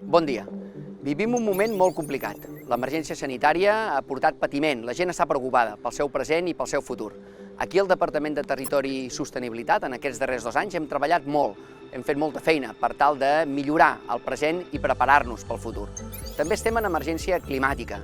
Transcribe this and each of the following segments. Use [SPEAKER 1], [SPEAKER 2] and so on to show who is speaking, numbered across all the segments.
[SPEAKER 1] Bon dia. Vivim un moment molt complicat. L'emergència sanitària ha portat patiment, la gent està preocupada pel seu present i pel seu futur. Aquí al Departament de Territori i Sostenibilitat, en aquests darrers 2 anys, hem treballat molt, hem fet molta feina per tal de millorar el present i preparar-nos pel futur. També estem en emergència climàtica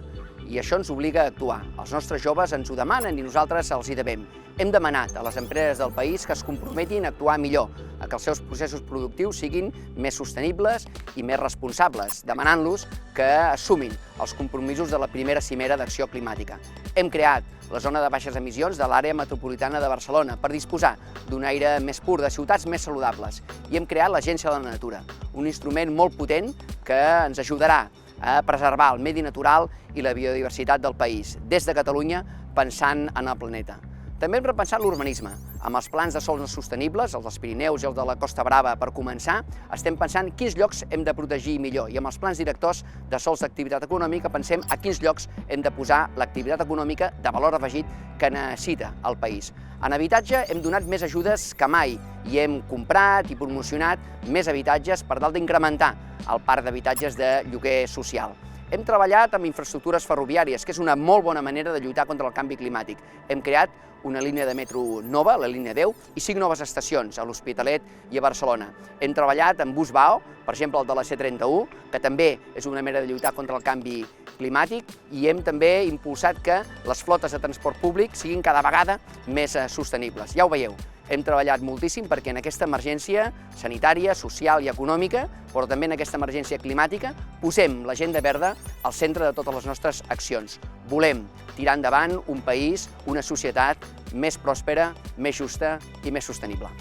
[SPEAKER 1] i això ens obliga a actuar. Els nostres joves ens ho demanen i nosaltres els hi devem. Hem demanat a les empreses del país que es comprometin a actuar millor, a que els seus processos productius siguin més sostenibles i més responsables, demanant-los que assumin els compromisos de la primera cimera d'acció climàtica. Hem creat la zona de baixes emissions de l'àrea metropolitana de Barcelona per disposar d'un aire més pur, de ciutats més saludables. I hem creat l'Agència de la Natura, un instrument molt potent que ens ajudarà a preservar el medi natural i la biodiversitat del país, des de Catalunya, pensant en el planeta. També hem repensat l'urbanisme. Amb els plans de sòls sostenibles, els dels Pirineus i els de la Costa Brava, per començar, estem pensant quins llocs hem de protegir millor i amb els plans directors de sòls d'activitat econòmica pensem a quins llocs hem de posar l'activitat econòmica de valor afegit que necessita el país. En habitatge hem donat més ajudes que mai i hem comprat i promocionat més habitatges per tal d'incrementar el parc d'habitatges de lloguer social. Hem treballat amb infraestructures ferroviàries, que és una molt bona manera de lluitar contra el canvi climàtic. Hem creat una línia de metro nova, la línia 10, i 5 noves estacions, a l'Hospitalet i a Barcelona. Hem treballat amb bus BAO, per exemple el de la C31, que també és una manera de lluitar contra el canvi climàtic, i hem també impulsat que les flotes de transport públic siguin cada vegada més sostenibles. Ja ho veieu. Hem treballat moltíssim perquè en aquesta emergència sanitària, social i econòmica, però també en aquesta emergència climàtica, posem l'agenda verda al centre de totes les nostres accions. Volem tirar endavant un país, una societat més pròspera, més justa i més sostenible.